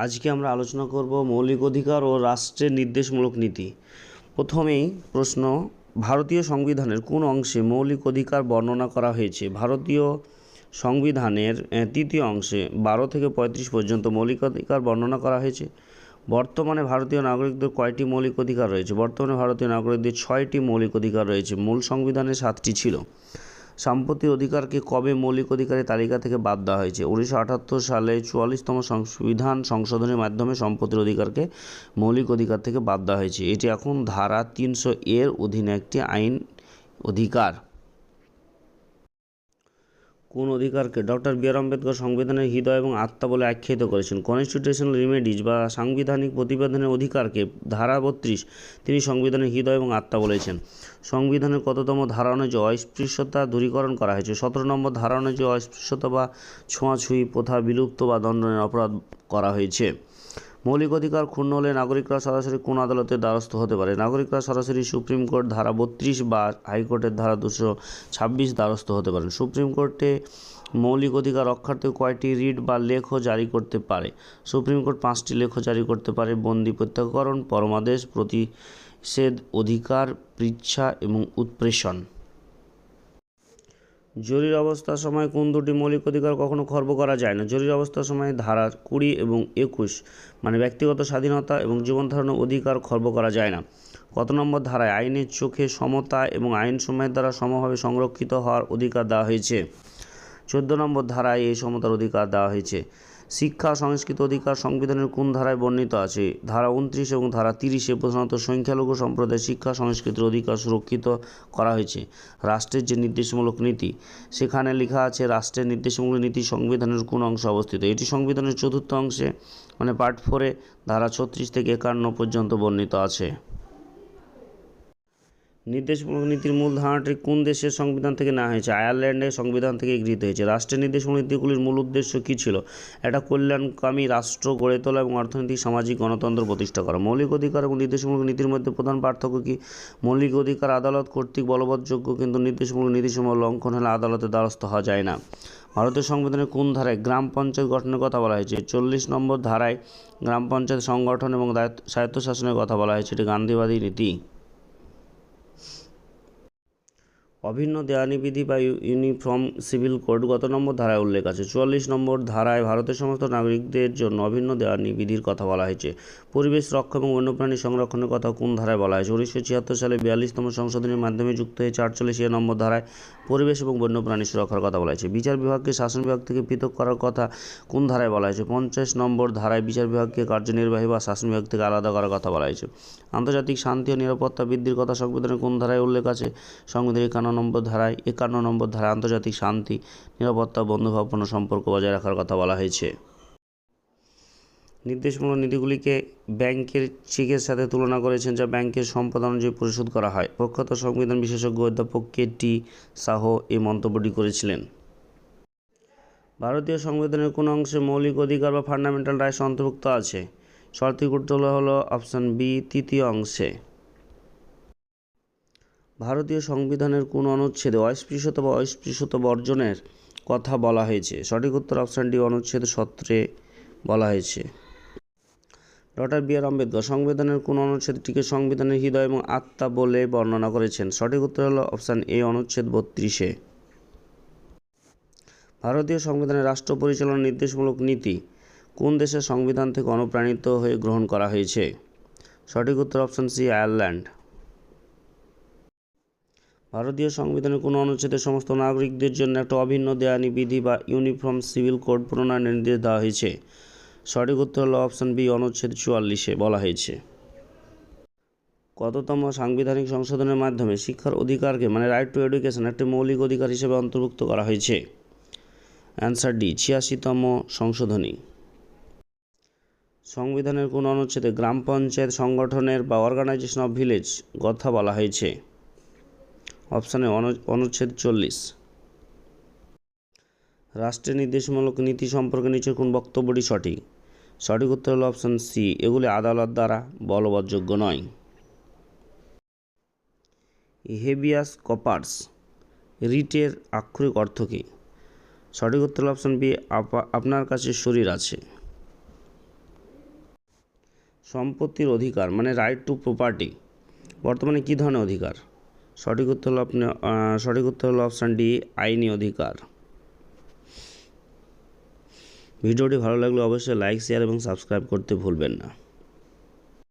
আজকে আমরা আলোচনা করব মৌলিক অধিকার ও রাষ্ট্রের নির্দেশমূলক নীতি। প্রথমেই প্রশ্ন, ভারতীয় সংবিধানের কোন অংশে মৌলিক অধিকার বর্ণনা করা হয়েছে? ভারতীয় সংবিধানের তৃতীয় অংশে 12 থেকে 35 পর্যন্ত মৌলিক অধিকার বর্ণনা করা হয়েছে। বর্তমানে ভারতীয় নাগরিকদের কয়টি মৌলিক অধিকার রয়েছে? বর্তমানে ভারতীয় নাগরিকদের 6টি মৌলিক অধিকার রয়েছে। মূল সংবিধানে 7টি ছিল। সম্পত্তি অধিকারকে কবে মৌলিক অধিকারের তালিকা থেকে বাদ দেওয়া হয়েছে? 1978 সালে 44তম সংবিধান সংশোধনের মাধ্যমে সম্পত্তির অধিকারকে মৌলিক অধিকার থেকে বাদ দেওয়া হয়েছে। এটি এখন ধারা 300 এর অধীনে একটি আইন অধিকার। কোন অধিকারকে ডক্টর বি আর আম্বেদকর সংবিধানের হৃদয় এবং আত্মা বলে আখ্যায়িত করেছেন? কনস্টিটিউশনাল রেমেডিজ বা সাংবিধানিক প্রতিবেদনের অধিকারকে ধারা 32 তিনি সংবিধানের হৃদয় এবং আত্মা বলেছেন। সংবিধানের কততম ধারা অনুযায়ী অস্পৃশ্যতা দূরীকরণ করা হয়েছে? 17 নম্বর ধারা অনুযায়ী অস্পৃশ্যতা বা ছোঁয়াছুঁয়ি প্রথা বিলুপ্ত বা দণ্ডনীয় অপরাধ করা হয়েছে। মৌলিক অধিকার ক্ষুণ্ণ হলে নাগরিকরা সরাসরি কোন আদালতের দ্বারস্থ হতে পারে? নাগরিকরা সরাসরি সুপ্রিম কোর্ট ধারা 32 বা হাইকোর্টের ধারা 226 দ্বারস্থ হতে পারেন। সুপ্রিম কোর্টে মৌলিক অধিকার রক্ষার্থে কয়টি রিট বা লেখ জারি করতে পারে? সুপ্রিম কোর্ট 5টি লেখ জারি করতে পারে। বন্দি প্রত্যাহারকরণ, পরমাদেশ, প্রতিষেধ অধিকার, পৃচ্ছা এবং উৎপ্রেষণ। জরুরি অবস্থার সময় কোন দুটি মৌলিক অধিকার কখনো খর্ব করা যায় না? জরুরি অবস্থার সময় ধারা 20 এবং 21 মানে ব্যক্তিগত স্বাধীনতা এবং জীবন ধারণের অধিকার খর্ব করা যায় না। কত নম্বর ধারায় আইনের চোখে সমতা এবং আইন সময়ের দ্বারা সমভাবে সংরক্ষিত হওয়ার অধিকার দেওয়া হয়েছে? 14 নম্বর ধারায় এই সমতার অধিকার দেওয়া হয়েছে। শিক্ষা ও সংস্কৃত অধিকার সংবিধানের কোন ধারায় বর্ণিত আছে? ধারা 29 এবং ধারা 30-এ প্রধানত সংখ্যালঘু সম্প্রদায়ের শিক্ষা সংস্কৃতির অধিকার সুরক্ষিত করা হয়েছে। রাষ্ট্রের যে নির্দেশমূলক নীতি, সেখানে লেখা আছে রাষ্ট্রের নির্দেশমূলক নীতি সংবিধানের কোন অংশে অবস্থিত? এটি সংবিধানের 4র্থ অংশে মানে পার্ট 4-এ ধারা 36 থেকে 51 পর্যন্ত বর্ণিত আছে। নির্দেশমূলক নীতির মূল ধারণাটি কোন দেশের সংবিধান থেকে নেওয়া হয়েছে? আয়ারল্যান্ডের সংবিধান থেকে গৃহীত হয়েছে। রাষ্ট্রের নির্দেশমূলক নীতিগুলির মূল উদ্দেশ্য কী ছিল? একটা কল্যাণকামী রাষ্ট্র গড়ে তোলা এবং অর্থনৈতিক সামাজিক গণতন্ত্র প্রতিষ্ঠা করা। মৌলিক অধিকার এবং নির্দেশমূলক নীতির মধ্যে প্রধান পার্থক্য কী? মৌলিক অধিকার আদালত কর্তৃক বলবৎযোগ্য, কিন্তু নির্দেশমূলক নীতিসমূহ লঙ্ঘন হলে আদালতের দ্বারস্থ হওয়া যায় না। ভারতের সংবিধানের কোন ধারায় গ্রাম পঞ্চায়েত গঠনের কথা বলা হয়েছে? 40 নম্বর ধারায় গ্রাম পঞ্চায়েত সংগঠন এবং স্বায়ত্তশাসনের কথা বলা হয়েছে। এটি গান্ধীবাদী নীতি। অভিন্ন দেওয়ানি বিধি বা ইউনিফর্ম সিভিল কোড কত নম্বর ধারায় উল্লেখ আছে? 44 নম্বর ধারায় ভারতের সমস্ত নাগরিকদের জন্য অভিন্ন দেওয়ানি বিধির কথা বলা হয়েছে। পরিবেশ রক্ষা এবং বন্যপ্রাণী সংরক্ষণের কথা কোন ধারায় বলা হয়েছে? 1976 সালে 42তম সংশোধনীর মাধ্যমে যুক্ত হয়েছে 48 নম্বর ধারায় পরিবেশ এবং বন্যপ্রাণী সুরক্ষার কথা বলা হয়েছে। বিচার বিভাগকে শাসন বিভাগ থেকে পৃথক করার কথা কোন ধারায় বলা হয়েছে? 50 নম্বর ধারায় বিচার বিভাগকে কার্যনির্বাহী বা শাসন বিভাগ থেকে আলাদা করার কথা বলা হয়েছে। আন্তর্জাতিক শান্তি ও নিরাপত্তা বৃদ্ধির কথা সংবিধানের কোন ধারায় উল্লেখ আছে? সংবিধানের 51 নম্বর ধারায় আন্তর্জাতিক শান্তি, নিরাপত্তা, বন্ধুভাবাপন্ন সম্পর্ক বজায় রাখার কথা বলা হয়েছে। নির্দেশমূলক নীতিগুলিকে ব্যাংকের চেকের সাথে তুলনা করেছেন, যা ব্যাংকের সম্পদ অনুযায়ী পরিশোধ করা হয়। প্রখ্যাত সংবিধান বিশেষজ্ঞ অধ্যাপক কে.টি. সাহ এই মন্তব্যটি করেছিলেন। ভারতীয় সংবিধানের কোন অংশে মৌলিক অধিকার বা ফান্ডামেন্টাল রাইটস অন্তর্ভুক্ত আছে? সঠিক উত্তর হলো অপশন বি, তৃতীয় অংশে। ভারতীয় সংবিধানের কোন অনুচ্ছেদে অস্পৃশ্যতা বা অস্পৃশ্যতা বর্জনের কথা বলা হয়েছে? সঠিক উত্তর অপশন ডি, অনুচ্ছেদ 17 বলা হয়েছে। ডক্টর বি আর আম্বেদকর সংবিধানের কোন অনুচ্ছেদটিকে সংবিধানের হৃদয় এবং আত্মা বলে বর্ণনা করেছেন? সঠিক উত্তর হলো অপশন এ, অনুচ্ছেদ 32-এ। ভারতীয় সংবিধানের রাষ্ট্র পরিচালনার নির্দেশমূলক নীতি কোন দেশের সংবিধান থেকে অনুপ্রাণিত হয়ে গ্রহণ করা হয়েছে? সঠিক উত্তর অপশন সি, আয়ারল্যান্ড। ভারতীয় সংবিধানের কোন অনুচ্ছেদে সমস্ত নাগরিকদের জন্য একটা অভিন্ন দেওয়ানি বিধি বা ইউনিফর্ম সিভিল কোড প্রণয়নের নির্দেশ দেওয়া হয়েছে? সঠিক উত্তর হলো অপশন বি, অনুচ্ছেদ 44-এ বলা হয়েছে। কততম সাংবিধানিক সংশোধনের মাধ্যমে শিক্ষার অধিকারকে মানে রাইট টু এডুকেশন একটি মৌলিক অধিকার হিসেবে অন্তর্ভুক্ত করা হয়েছে? অ্যান্সার ডি, 86তম সংশোধনী। সংবিধানের কোন অনুচ্ছেদে গ্রাম পঞ্চায়েত সংগঠনের বা অর্গানাইজেশন অফ ভিলেজ কথা বলা হয়েছে? অপশানে অনুচ্ছেদ 40। রাষ্ট্রের নির্দেশমূলক নীতি সম্পর্কে নিচের কোন বক্তব্যটি সঠিক? সঠিক উত্তর হল অপশন সি, এগুলি আদালত দ্বারা বলবৎযোগ্য নয়। হেবিয়াস কর্পাস রিটের আক্ষরিক অর্থ কী? সঠিক উত্তর অপশন বি, আপনার কাছে শরীর আছে। সম্পত্তির অধিকার মানে রাইট টু প্রপার্টি বর্তমানে কী ধরনের অধিকার? সঠিক উত্তর হলো অপশান ডি, আইনি অধিকার। ভিডিওটি ভালো লাগলে অবশ্যই লাইক, শেয়ার এবং সাবস্ক্রাইব করতে ভুলবেন না।